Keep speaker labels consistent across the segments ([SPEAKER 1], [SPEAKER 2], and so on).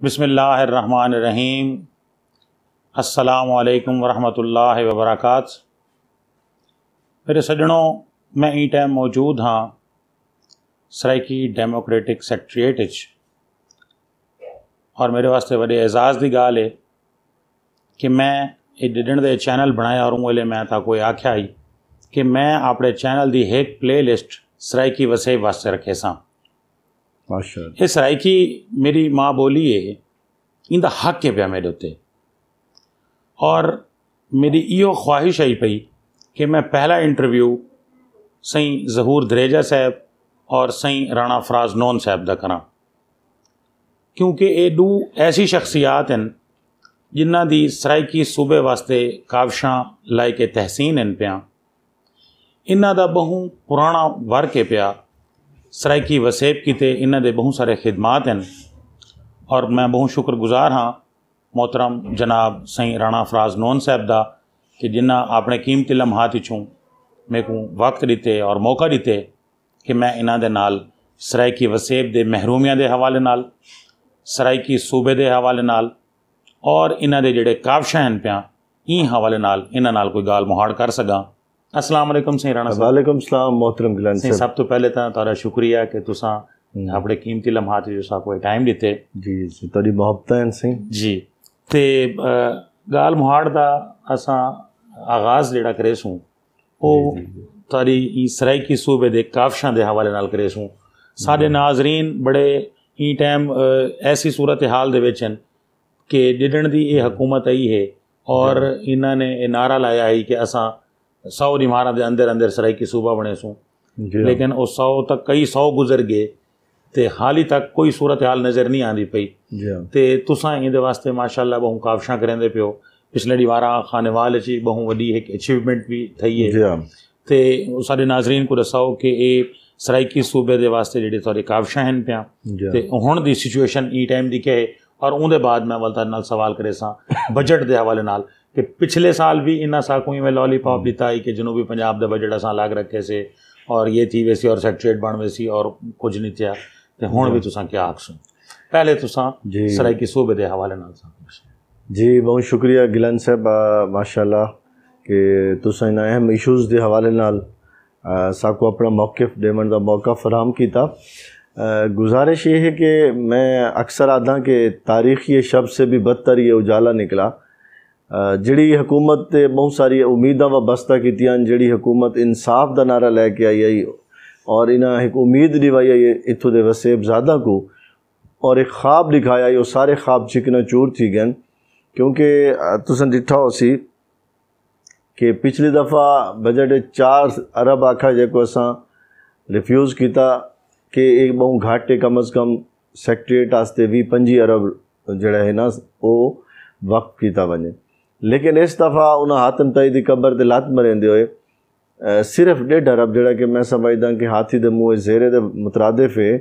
[SPEAKER 1] بسم اللہ الرحمن الرحیم۔ السلام علیکم ورحمۃ اللہ وبرکاتہ۔ میرے سجنوں، میں ای ٹائم موجود ہاں سرائکی ڈیموکریٹک سیکٹریٹ اور میرے واسطے بڑے اعزاز دی گال ہے کہ میں یہ ڈڈن دے چینل بنایا اور ویلے میں تا کوئی آکھیا ہی کہ میں اپنے چینل دی ایک پلے لسٹ سرائکی وسیع واسطے رکھے ساں۔ یہ سرائکی میری ماں بولی ہے، ان دا حق ہے پیا میرے اتنے، اور میری ایو خواہش آئی پئی کہ میں پہلا انٹرویو سائیں ظہور دریجہ صاحب اور سائیں رانا فراز نون صاحب دا کراں، کیونکہ یہ دو ایسی شخصیات ہیں جنہ دی سرائکی صوبے واسطے کاوشاں لائے کے تحسین ہیں پیاں، انہ دا بہوں پرانا ورک ہے پیا سرائکی وسیب کیتے، انہ دے بہت سارے خدمات ہیں، اور میں بہت شکر گزار ہاں محترم جناب سائیں رانا فراز نون صاحب دا کہ جنہ اپنے قیمتی لمحات چوں میرے کو وقت دیتے اور موقع دیتے کہ میں انہ دے نال سرائکی وسیب دے محرومیاں دے حوالے نال، سرائکی صوبے دے حوالے نال اور انہ دے جڑے کاوشاں ہیں پیاں این حوالے نال انہ نال کوئی گال مہاڑ کر سکاں۔ السلام علیکم سائیں رانا صاحب۔
[SPEAKER 2] وعلیکم السلام محترم گلن صاحب۔
[SPEAKER 1] سب تو پہلے تو شکریہ کہ تساں اپنے قیمتی لمحات جو سا کوئی ٹائم دیتے۔
[SPEAKER 2] جی تاری محبت ہیں سائیں
[SPEAKER 1] جی تے گال مہاڑ دا اساں آغاز جڑا کرے سوں او تاری سرائکی صوبے دے کاوشاں دے حوالے نال کرے سوں۔ سارے ناظرین بڑے ای ٹائم ایسی صورت حال دے وچ ہیں کہ جدن دی یہ حکومت آئی ہے اور انہوں نے یہ نعرہ لایا ہے کہ اساں 100 دیماراں دے اندر اندر سرائکی صوبہ بنے سوں، لیکن وہ 100 تک کئی 100 گزر گئے تے حالی تک کوئی صورت حال نظر نہیں آندی پئی تے تساں ان دے واسطے ماشاءاللہ بہوں کاوشاں کریندے پیو۔ پچھلے دیواراں خانوال چی بہوں وڈی ایک اچیومنٹ بھی تھئی ہے تے سارے ناظرین کو دساؤ کہ اے سرائکی صوبے دے واسطے جڑے تھوڑے کاوشاں ہیں پیاں تے ہن دی سچویشن ای ٹائم دی کہ اور اون دے بعد میں ولتا نال سوال کرے ساں بجٹ دے حوالے نال کہ پچھلے سال بھی انہاں ساکوئی میں لالی پاپ دیتا ہے کہ جنوبی پنجاب دا بجٹ اساں لاگ رکھے سے اور یہ تھی ویسی اور سیکٹریٹ بن ویسی اور کچھ نہیں تھیا تے ہن بھی تساں کیا آکھ سو؟ پہلے تساں سرائکی صوبے دے حوالے نال ساں۔
[SPEAKER 2] جی بہت شکریہ گلن صاحب، ماشاءاللہ کہ تساں ان اہم ایشوز دے حوالے نال ساکو اپنا موقف دیون دا موقع فراہم کیتا۔ گزارش یہ ہے کہ میں اکثر آدھا کہ تاریخی شب سے بھی بدتر یہ اجالا نکلا، جڑی حکومت بہت ساری امیداں وابستہ کیتیاں، جڑی حکومت انصاف دا نعرہ لے کے آئی اور انہاں ایک امید دیوائی آئی اتھو دے وسیب زیادہ کو اور ایک خواب دکھایا وہ سارے خواب چکنا چور تھی گئن، کیونکہ تساں ڈٹھا ہو سی کہ پچھلی دفعہ بجٹ 4 ارب آکھا جے کو اساں ریفیوز کیتا کہ ایک بہوں گھاٹے کم از کم سیکٹریٹ آستے بھی 25 ارب جڑا ہے نا وہ وقت کیتا ونے، لیکن اس دفعہ انہاں حاتم طائی دی قبر تے لات مرین دے ہوئے صرف 1.5 ارب جڑا کہ میں سمجھدا کہ ہاتھی دے منہ زیرے دے مترادف ہے،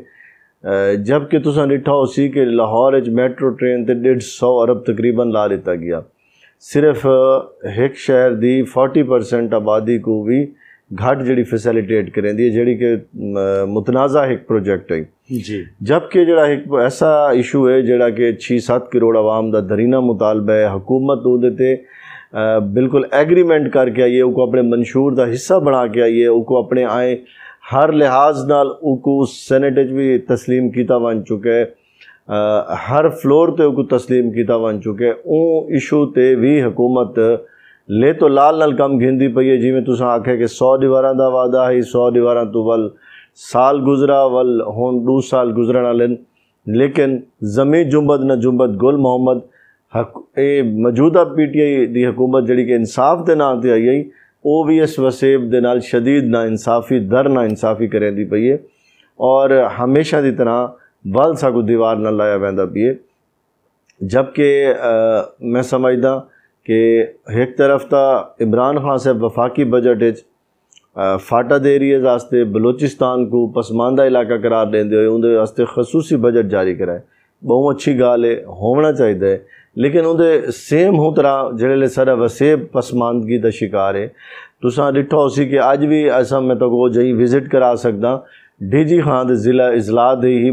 [SPEAKER 2] جبکہ تساں ڈٹھا ہو سی کہ لاہور وچ میٹرو ٹرین تے 150 ارب تقریباً لا دیتا گیا، صرف ایک شہر دی 40% آبادی کو بھی گھاٹ جڑی فیسیلیٹیٹ کریں دی جڑی کہ متنازع ایک پروجیکٹ ہے جی، جبکہ جڑا ایک ایسا ایشو ہے جڑا کہ 6-7 کروڑ عوام دا درینہ مطالبہ ہے، حکومت او دیتے بالکل ایگریمنٹ کر کے آئیے، او کو اپنے منشور دا حصہ بنا کے آئیے، او کو اپنے آئیں ہر لحاظ نال او کو سینٹ بھی تسلیم کیتا ون چکے، ہر فلور تے او کو تسلیم کیتا ون چکے، او ایشو تے بھی حکومت لے تو لال نال کم گھندی پئی ہے، جی میں تساں آکھے کہ 100 دیواراں دا وعدہ ہے، 100 دیواراں تو ول سال گزرا ول ہون 2 سال گزرن والن، لیکن زمین جنبد نہ جنبد گل محمد اے موجودہ پی ٹی آئی دی حکومت جڑی کہ انصاف دے نام تے آئی او بھی اس وسیب دے نال شدید نا انصافی نا انصافی کریں دی پئی ہے، اور ہمیشہ دی طرح ول ساکو دیوار نہ لایا ویندا پئی ہے، جبکہ میں سمجھدا کہ ایک طرف تا عمران خان صاحب وفاقی بجٹ فاٹا دے ایریز واسطے بلوچستان کو پسماندہ علاقہ قرار دیندے ہوئے اندر واسطے خصوصی بجٹ جاری کرائے، بہت اچھی گال ہے، ہونا چاہیے، لیکن اندر سیم ہو طرح جڑے لے سارا وسیب پسماندگی دا شکار ہے۔ تساں ڈٹھا ہو سی کہ اج بھی ایسا میں تو جہی وزٹ کرا سکدا ڈی جی خان دے ضلع اضلاع دے ہی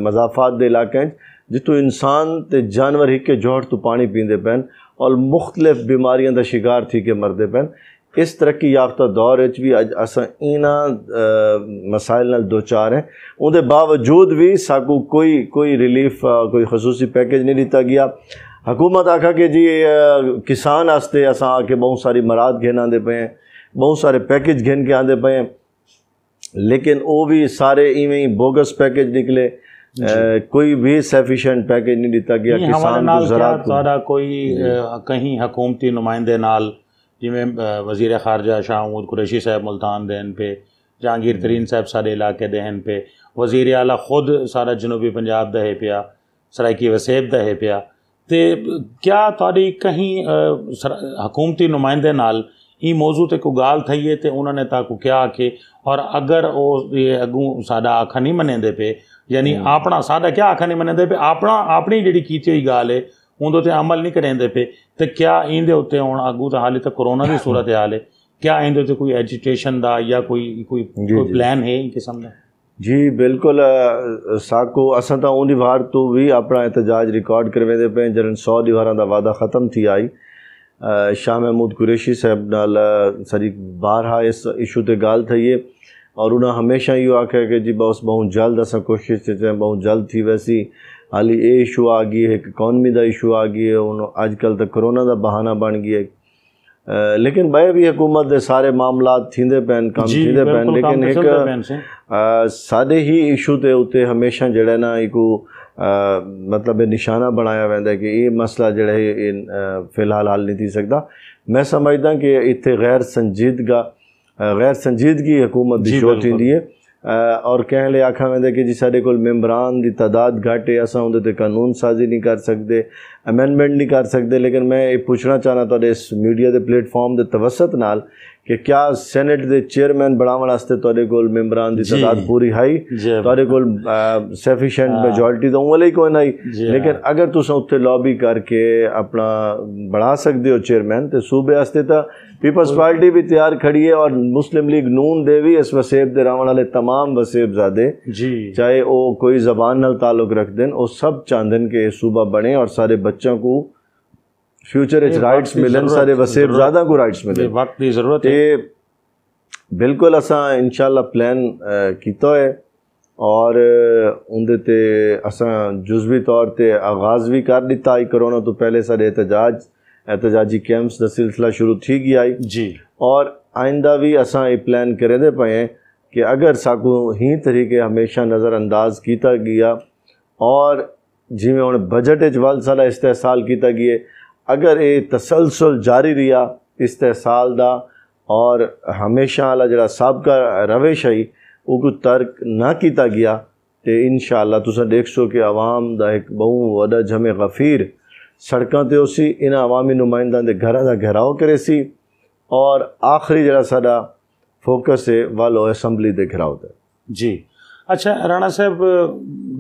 [SPEAKER 2] مضافات دے علاقے جتوں انسان تے جانور ہی کے جوہر تو پانی پیندے پین اور مختلف بیماریاں دا شکار تھی کے مردے پین. اس ترقی یافتہ دور بھی اج اساں انہاں مسائل نال دوچار ہیں. ان دے باوجود بھی ساکو کوئی ریلیف کوئی خصوصی پیکج نہیں دیتا گیا. حکومت آکھا کہ جی کسان واسطے اساں آ کے بہت ساری مراد گھن آندے پے ہیں, بہت سارے پیکج گھن کے آندے پے ہیں, لیکن وہ بھی سارے ایویں ہی بوگس پیکج نکلے. کوئی بھی سیفیشینٹ پیکج نہیں دیتا گیا کسان کو. زراعت
[SPEAKER 1] سارا کوئی کہیں حکومتی نمائندے نال جویں وزیر خارجہ شاہ محمود قریشی صاحب ملتان دہن پہ, جہانگیر ترین صاحب سارے علاقے دہن پہ, وزیر اعلیٰ خود سارا جنوبی پنجاب دہے پیا, سرائکی وسیب دہے پیا. تے کیا تاری کہیں حکومتی نمائندے نال یہ موضوع تے کو گال تھئیے تے انہوں نے تاکو کیا کہ اور اگر وہ یہ اگوں ساڈا آکھا نہیں منے دے پہ, یعنی اپنا ساڈا کیا آکھا نہیں منے دے پہ, اپنی جڑی کیتی ہوئی گال ہے اندر تے عمل نہیں کریں دے پہ, تے کیا ایندے ہوتے ہون اگوں تے حالی تک کرونا دی صورت حال ہے, کیا ایندے تے کوئی ایجیٹیشن دا یا کوئی پلان ہے ان قسم دا؟
[SPEAKER 2] جی بالکل. ساکو اساں تا اون دیوار تو بھی اپنا احتجاج ریکارڈ کروے دے پے جن 100 دیواراں دا وعدہ ختم تھی آئی. شاہ محمود قریشی صاحب نال ساری بارہا اس ایشو تے گال تھئیے اور انہاں ہمیشہ یہ آکھا کہ جی بہت جلد اساں کوشش تے بہت جلد تھی. ویسی حالی اے ایشو آ گئی ہے, ایک اکانومی دا ایشو آ گئی ہے, اج کل تا کرونا دا بہانہ بن گیا ہے. لیکن بے بھی حکومت دے سارے معاملات تھیندے پین کام تھیندے پین, لیکن ایک سارے ہی ایشو تے اوتے ہمیشہ جڑا نا ایک مطلب نشانہ بنایا ویندا ہے کہ یہ مسئلہ جڑا ہے فی الحال حل نہیں تھی سکتا. میں سمجھدا کہ اتنے غیر سنجیدگی حکومت دی شو تھیندی ہے اور کہنے لے آکھا ویندا کہ جی سارے کول ممبران دی تعداد گھٹ ہے, اساں اون تے قانون سازی نہیں کر سکتے, امینڈمنٹ نہیں کر سکتے. لیکن میں یہ پوچھنا چاہنا تواڈے اس میڈیا دے پلیٹ فارم دے توسط نال کہ کیا سینٹ دے چیئرمین بناون واسطے تواڈے کول ممبران دی تعداد پوری ہے, تواڈے کول سفیشینٹ میجورٹی تو والے کوئی نہیں, لیکن اگر تساں اتنے لابی کر کے اپنا بڑھا سکتے ہو چیئرمین تے صوبے واسطے تا پیپلز پارٹی بھی تیار کھڑی ہے اور مسلم لیگ نون دے بھی اس وسیب دے راون والے تمام وسیب زادے چاہے وہ کوئی زبان نال تعلق رکھ دیں وہ سب چاندن کے صوبہ بنے اور سارے بچوں کو فیوچر اچ رائٹس ملن, سارے وسیب زیادہ کو رائٹس ملن. وقت دی ضرورت ہے. بالکل اساں انشاءاللہ پلان کیتا ہے اور اندے تے اساں جزوی طور تے آغاز بھی کر دیتا ہے. کرونا تو پہلے سارے احتجاجی کیمپس دا سلسلہ شروع تھی گیا ہے جی, اور آئندہ بھی اساں یہ پلان کرے دے پے ہیں کہ اگر ساکو ہی طریقے ہمیشہ نظر انداز کیتا گیا اور جی میں انہیں بجٹ اجوال سالہ استحصال کیتا گیا, اگر یہ تسلسل جاری رہا استحصال دا اور ہمیشہ والا جڑا سابقہ روش ہے وہ کو ترک نہ کیتا گیا تو انشاءاللہ تساں دیکھ سو کہ عوام دا ایک بہت وڈا جمع غفیر سڑکاں تے اسی ان عوامی نمائنداں دے گھراں دا گھراؤ کرے سی اور آخری جڑا ساڈا فوکس ہے والو اسمبلی دے گھراؤ تے. جی
[SPEAKER 1] اچھا رانا صاحب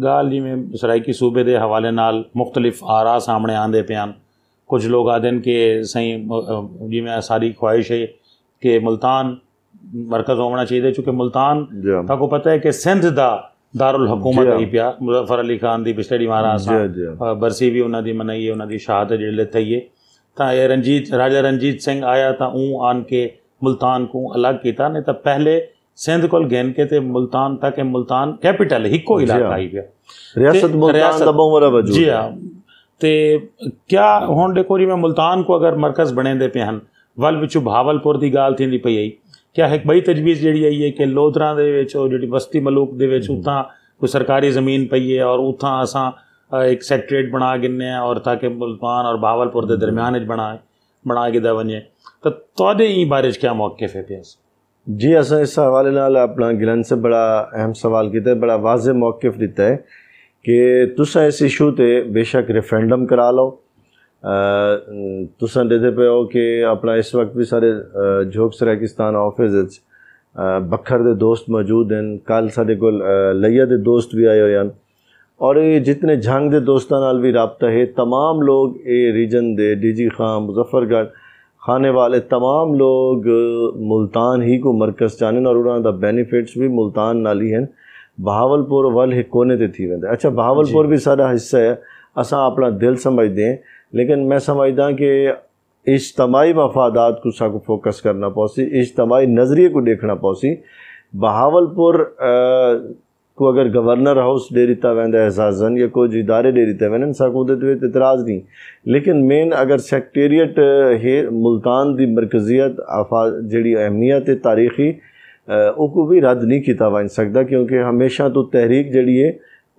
[SPEAKER 1] گال جی میں سرائکی صوبے دے حوالے نال مختلف آراء سامنے آندے پیان. کچھ لوگ آدھن کہ صحیح جی میں ساری خواہش ہے کہ ملتان مرکز ہونا چاہیے, چونکہ ملتان تا کو پتہ ہے کہ سندھ دا دارالحکومت ہی پیا. مظفر علی خان دی پچھلے مارا برسی بھی انہوں دی منائی ہے, انہوں دی شہادت جڑے تھئی ہے تا یہ راجا رنجیت سنگھ آیا تا اون آن کے ملتان کو الگ کیتا, نہیں تا پہلے سندھ کول گین کے تے ملتان تک ملتان کیپٹل ہکو علاقہ ہی پیا,
[SPEAKER 2] ریاست ملتان دا بہت بڑا وجود.
[SPEAKER 1] جی ہاں, تے کیا ہون دیکھو جی میں ملتان کو اگر مرکز بنے دے پہ ہن ول وچو بھاولپور دی گال تھیندی پئی آئی, کیا ایک بئی تجویز جڑی آئی ہے کہ لودھراں دے وچ جڑی بستی ملوک دے وچ اتھاں کوئی سرکاری زمین پئی ہے اور اتھاں اساں ایک سیکٹریٹ بنا گنے اور تاکہ ملتان اور بھاولپور دے درمیان وچ بنا کے دا ونجے, تو تواڈے این بارے کیا موقف ہے پیاس؟
[SPEAKER 2] جی اساں اس حوالے نال اپنا گلن سے بڑا اہم سوال کیتا ہے, بڑا واضح موقف دیتا ہے کہ تساں اس ایشو تے بے شک ریفرینڈم کرا لو. تساں دے پے ہو کہ اپنا اس وقت بھی سارے جھوک سرائکستان آفس بکھر دے دوست موجود ہیں, کل سارے کول لیا دے دوست بھی آئے ہوئے ہیں اور یہ جتنے جھنگ دے دوستاں نال بھی رابطہ ہے. تمام لوگ اے ریجن دے D G Khan Muzaffargarh کھانے والے تمام لوگ ملتان ہی کو مرکز چاہنے اور انہوں دا بینیفٹس بھی ملتان نال ہی ہیں. بہاولپور ول ایک کونے تے تھی ویندا. اچھا بہاولپور بھی سارا حصہ ہے, اساں اپنا دل سمجھتے ہیں, لیکن میں سمجھدا کہ اجتماعی مفادات کو ساکو فوکس کرنا پوسی, اجتماعی نظریے کو دیکھنا پوسی. بہاولپور کو اگر گورنر ہاؤس دے دیتا ویندا اعزازن یا کوئی ادارے دے دیتا وینن ساکو دے تو اعتراض نہیں, لیکن مین اگر سیکٹریٹ ہے ملتان دی مرکزیت جڑی اہمیت ہے تاریخی او کو بھی رد نہیں کیتا وان سکتا, کیونکہ ہمیشہ تو تحریک جڑی ہے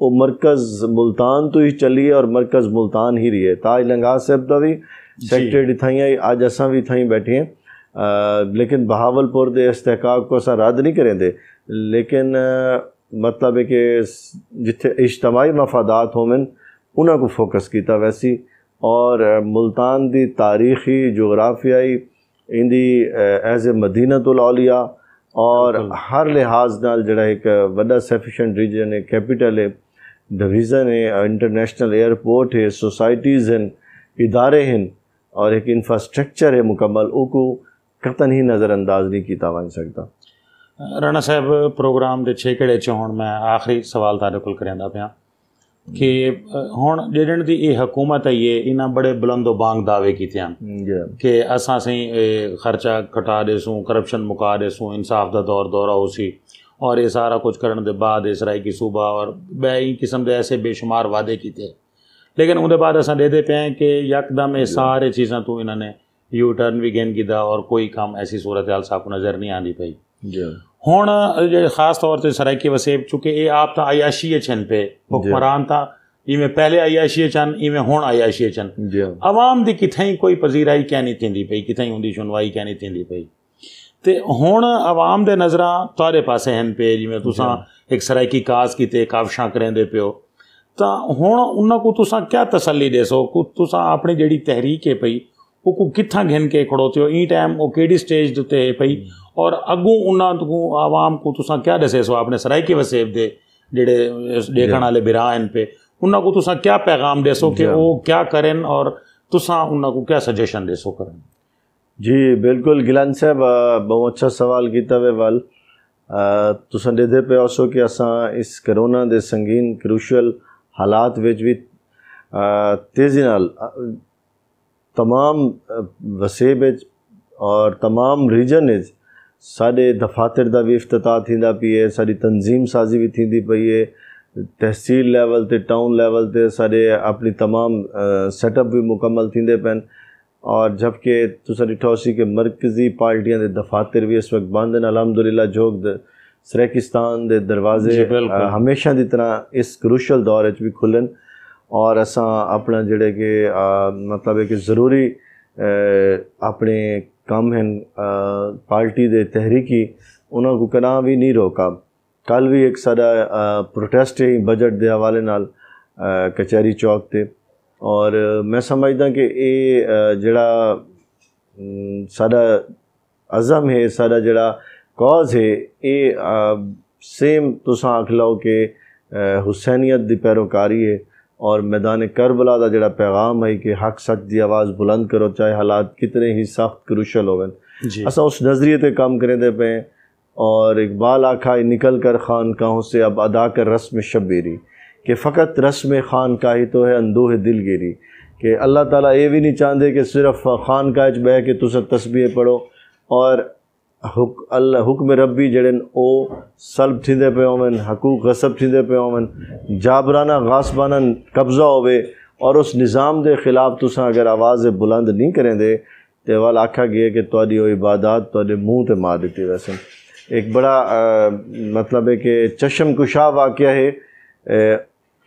[SPEAKER 2] وہ مرکز ملتان تو ہی چلی ہے اور مرکز ملتان ہی رہی ہے. تاج لنگاہ صاحب دا بھی سیکٹریٹ تھائیں آج اساں بھی تھائیں بیٹھے ہیں, لیکن بہاولپور دے استحقاق کو اساں رد نہیں کریں دے, لیکن مطلب ہے کہ جتھے اجتماعی مفادات ہومن انہاں کو فوکس کیتا ویسی. اور ملتان دی تاریخی جغرافیائی اندی ایز اے مدینۃ الاولیاء اور ہر لحاظ نال جڑا ایک وڈا سیفیشنٹ ریجن ہے, کیپٹل ہے, ڈویژن ہے, انٹرنیشنل ایئرپورٹ ہے, سوسائٹیز ہیں, ادارے ہیں, اور ایک انفراسٹرکچر ہے مکمل, او کو قطعاً ہی نظر انداز نہیں کیتا وان سکتا.
[SPEAKER 1] رانا صاحب پروگرام دے چھیکڑے چ ہن میں آخری سوال تہاڈے کول کریندا پیا کہ ہن جڑن دی یہ حکومت ہے یہ انہاں بڑے بلند و بانگ دعوے کیتے ہیں کہ اساں سیں خرچہ کٹا دے سوں, کرپشن مکا دے سوں, انصاف دا دورہ ہو سی, اور یہ سارا کچھ کرن دے بعد سرائیکی صوبہ اور بے قسم دے ایسے بے شمار وعدے کیتے, لیکن اون دے بعد اساں دے پے ہیں کہ یکدم یہ سارے چیزاں تو انہوں نے یو ٹرن بھی گین کیتا اور کوئی کام ایسی صورتحال ساکو نظر نہیں آندی پئی. ہن خاص طور سے سرائیکی وسیب چونکہ یہ آپ تا عیاشی چھن پہ حکمران تا میں پہلے عیاشی چن میں ہن عیاشی چن, عوام دی کتھیں کوئی پذیرائی کیا نہیں تھیندی پئی, کتھیں اندی سنوائی کیا نہیں تھیندی پئی. تے ہن عوام دے نظراں تہاڈے پاسے ہیں پہ جویں تساں ایک سرائیکی کاز کیتے کاوشاں کریندے پیو, تا ہن انہاں کو تساں کیا تسلی دے سو کو تساں اپنی جڑی تحریک ہے پئی وہ کو کتھاں گھن کے کھڑوتے ہو ای ٹائم وہ کیڑی سٹیج تے ہے پئی, اور اگوں انہاں کو عوام کو تساں کیا دسے سو اپنے سرائیکی وسیب دے جڑے دیکھن والے براہ ہیں پہ انہاں کو تساں کیا پیغام دے سو کہ وہ کیا کریں اور تساں انہاں کو کیا سجیشن دے سو کریں؟
[SPEAKER 2] جی بالکل گیلان صاحب بہت اچھا سوال کیتا وے وال. تساں دے پہ آسو کہ اساں اس کرونا دے سنگین کروشل حالات وچ بھی تیزی نال تمام وسیب اور تمام ریجن سارے دفاتر دا بھی افتتاح تھیندا پی ہے, ساری تنظیم سازی بھی تھیندی پئی ہے, تحصیل لیول تے ٹاؤن لیول تے سارے اپنی تمام سیٹ اپ بھی مکمل تھیندے پین. اور جبکہ تساں ڈٹھو سی کہ مرکزی پارٹیاں دے دفاتر بھی اس وقت بند ہیں, الحمدللہ جوگ سریکستان دے دروازے ہمیشہ دی طرح اس کروشل دور وچ بھی کھلن, اور اساں اپنا جڑے کہ مطلب ہے کہ ضروری اپنے کام ہیں پارٹی دے تحریکی انہاں کو کنا بھی نہیں روکا. کل بھی ایک سارا پروٹیسٹ ہے بجٹ دے حوالے نال کچہری چوک تے, اور میں سمجھدا کہ یہ جڑا سارا عزم ہے, سارا جڑا کاز ہے, یہ سیم تساں آکھ لو کہ حسینیت دی پیروکاری ہے, اور میدان کربلا دا جڑا پیغام ہے کہ حق سچ دی آواز بلند کرو چاہے حالات کتنے ہی سخت کروشل ہوئیں. اساں اس نظریے تے کام کریں دے پہ, اور اقبال آکھا نکل کر خانقاہوں سے اب ادا کر رسم شبیری, کہ فقط رسم خانقاہی تو ہے اندوہ دل گیری, کہ اللہ تعالیٰ یہ بھی نہیں چاہتے کہ صرف خانقاہ وچ بہ کے تساں تسبیح پڑھو اور حکم ربی جڑے او سلب تھیندے پے ہون, حقوق غصب تھیندے پے ہون, جابرانہ غاصبانہ قبضہ ہوئے, اور اس نظام دے خلاف تساں اگر آواز بلند نہیں کریں دے تے وال آکھا گیا کہ تہاڈی او عبادات تہاڈے منہ تے مار دتی ویسے. ایک بڑا مطلب ہے کہ چشم کشا واقعہ ہے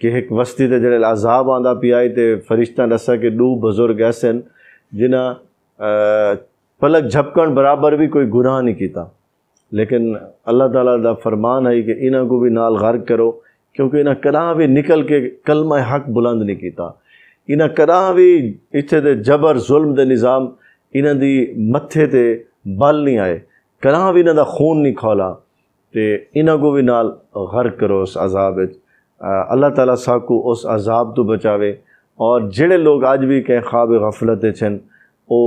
[SPEAKER 2] کہ ایک وسطی تے جڑے عذاب آندا پی آئی تے فرشتہ دسا کہ 2 بزرگ ایسے جنہاں پلک جھپکن برابر بھی کوئی گناہ نہیں کیتا, لیکن اللہ تعالیٰ دا فرمان ہے کہ انہاں کو بھی نال غرق کرو, کیونکہ انہاں کداں بھی نکل کے کلمہ حق بلند نہیں کیتا. انہاں کداں بھی اتھے دے جبر ظلم دے نظام انہاں دی متھے تے بل نہیں آئے, کداں بھی انہاں دا خون نہیں کھولا, تے انہاں کو بھی نال غرق کرو اس عذاب وچ. اللہ تعالیٰ ساکو اس عذاب تو بچاوے. اور جڑے لوگ آج بھی کہ خواب غفلت چھن او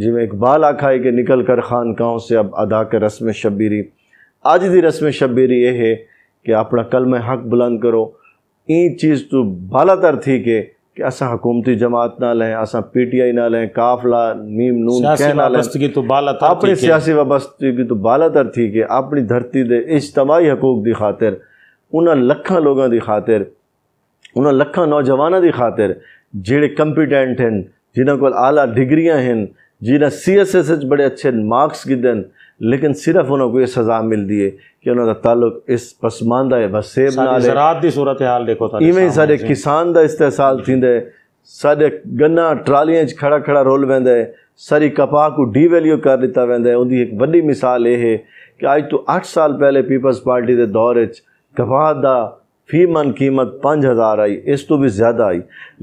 [SPEAKER 2] جویں اقبال آکھا ہے کہ نکل کر خانقاہوں سے اب ادا کر رسم شبیری. آج دی رسم شبیری یہ ہے کہ اپنا کلمہ حق بلند کرو. این چیز تو بالا تر تھی کہ اساں حکومتی جماعت نہ لیں, اساں پی ٹی آئی نہ لیں, کافلا نیم نون کہہ نہ لیں. اپنی سیاسی وابستگی تو بالا تر تھی کہ اپنی دھرتی دے اجتماعی حقوق دی خاطر, انہاں لکھاں لوگاں دی خاطر, انہاں لکھاں نوجواناں دی خاطر جڑے کمپیٹنٹ ہیں, جنہاں کول اعلیٰ ڈگریاں ہیں, جنہاں سی ایس ایس بڑے اچھے مارکس گدن, لیکن صرف انہوں کو یہ سزا ملتی ہے کہ انہوں کا تعلق اس پسماندہ وسیب نال ہے.
[SPEAKER 1] زراعت دی صورتحال دیکھو تا
[SPEAKER 2] ایویں سارے کسان دا استحصال تھیندے, سارے گنا ٹرالیاں کھڑا کھڑا رول ویندے, ساری کپاہ کو ڈی ویلیو کر دیتا ویندے. ان دی ایک بڑی مثال یہ ہے کہ آج تو 8 سال پہلے پیپلز پارٹی دے دور وچ کپاہ دا فی من قیمت 5000 آئی, اس تو بھی زیادہ آئی,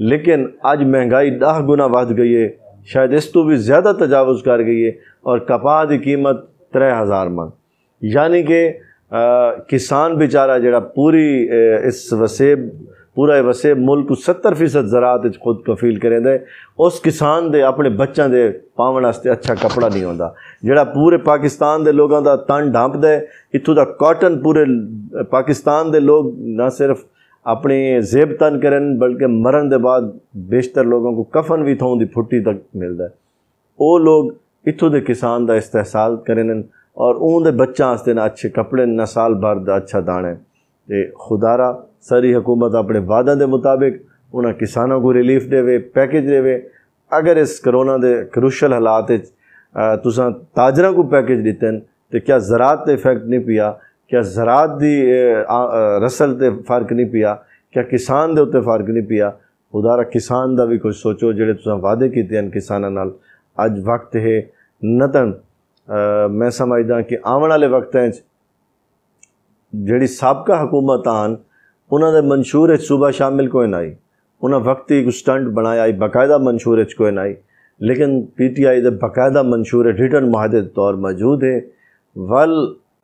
[SPEAKER 2] لیکن آج مہنگائی 10 گنا ود گئی ہے, شاید اس تو بھی زیادہ تجاوز کر گئی ہے, اور کپاہ دی قیمت 3000 من. یعنی کہ کسان بیچارہ جڑا پوری اس وسیب پورا وسیب ملک کو 70% زراعت خود کفیل کریں دے, اس کسان دے اپنے بچوں دے پاون واسطے اچھا کپڑا نہیں ہوندا. جڑا پورے پاکستان دے لوگاں دا تن ڈھانپ دے, اتھوں دا کاٹن پورے پاکستان دے لوگ نہ صرف اپنی زیب تن کرن بلکہ مرن دے بعد بیشتر لوگوں کو کفن بھی تھوں دی پھٹی تک ملدا ہے. او لوگ اتھوں دے کسان دا استحصال کرن اور اون دے بچاں واسطے نہ اچھے کپڑے نہ سال بھر دا اچھا دانے. تے خدا را ساری حکومت اپنے وعدہ دے مطابق انہاں کسانوں کو ریلیف دے وے, پیکج دے وے. اگر اس کرونا دے کروشل حالات تساں تاجراں کو پیکج دیتن تو کیا زراعت تے افیکٹ نہیں پیا, کیا زراعت دی رسل تے فرق نہیں پیا, کیا کسان دے اتے فرق نہیں پیا؟ خدا را کسان دا بھی کچھ سوچو. جڑے تساں وعدے کیتے ہیں کساناں نال, اج وقت ہے نتن میں سمجھدا کہ آون والے وقتاں جڑی سابقہ حکومت آن انہاں دے منشور وچ صوبہ شامل کوئی نہ آئی, انہاں وقتی ایک سٹنٹ بنایا باقاعدہ منشور وچ کوئی نہ آئی, لیکن پی ٹی آئی دے باقاعدہ منشور ریٹن معاہدے طور موجود ہے. ول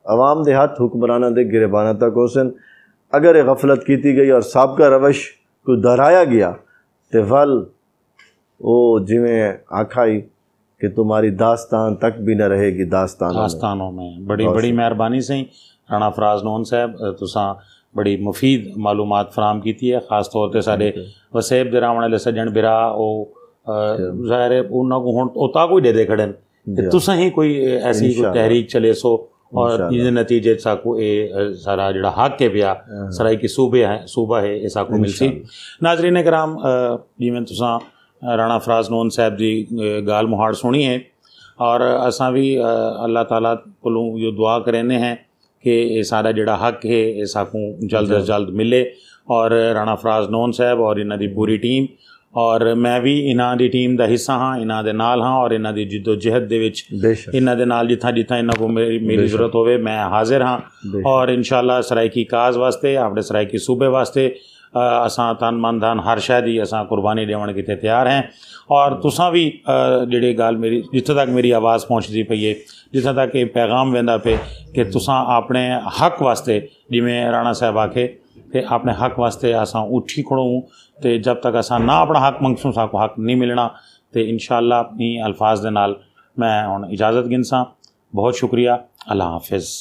[SPEAKER 2] عوام دے ہاتھ حکمرانہ دے گریبانہ تک حسن اگر یہ غفلت کیتی گئی اور سابقہ روش کو دہرایا گیا تو ول وہ جویں آکھائی کہ تمہاری داستان تک بھی نہ رہے گی داستانوں میں. بڑی بڑی مہربانی سے رانا فراز نون صاحب, تساں بڑی مفید معلومات فراہم کیتی ہے, خاص طور تے سارے وسیب دے راون والے سجن برا او ظاہر ہے انہاں کو ہن اوتا کوئی دے کھڑن تساں ہی کوئی ایسی کوئی تحریک چلے سو اور یہ نتیجے ساکو اے سارا جڑا حق کے پیا سرائی کی صوبہ ہے اے ساکو مل سی. ناظرین کرام, جویں تساں رانا فراز نون صاحب دی گال مہاڑ سنی ہے, اور اساں بھی اللہ تعالیٰ کولوں یہ دعا کرنے ہیں کہ یہ سارا جڑا حق ہے یہ ساکوں جلد از جلد ملے, اور رانا فراز نون صاحب اور انہاں دی پوری ٹیم, اور میں بھی انہاں دی ٹیم دا حصہ ہاں, انہاں دے نال ہاں, اور انہاں دی جد و جہد دے وچ انہاں دے نال جتھاں جتھاں انہاں کو میری ضرورت ہوئے میں حاضر ہاں, اور انشاءاللہ سرائیکی کاز واسطے اپنے سرائیکی صوبے واسطے اساں تن من دھن ہر شے دی اساں قربانی دیون کیتے تیار ہیں. اور تساں بھی جڑی گال میری جتھے تک میری آواز پہنچتی پئی ہے, جتھے تک یہ پیغام ویندا پہ کہ تساں اپنے حق واسطے جویں رانا صاحب آکھے کہ اپنے حق واسطے اساں اٹھی کھڑو ہوں, تے جب تک اساں نہ اپنا حق منگسوں ساکو حق نہیں ملنا. تے انشاءاللہ اپنی الفاظ دے نال میں ہن اجازت گنساں. بہت شکریہ, اللہ حافظ.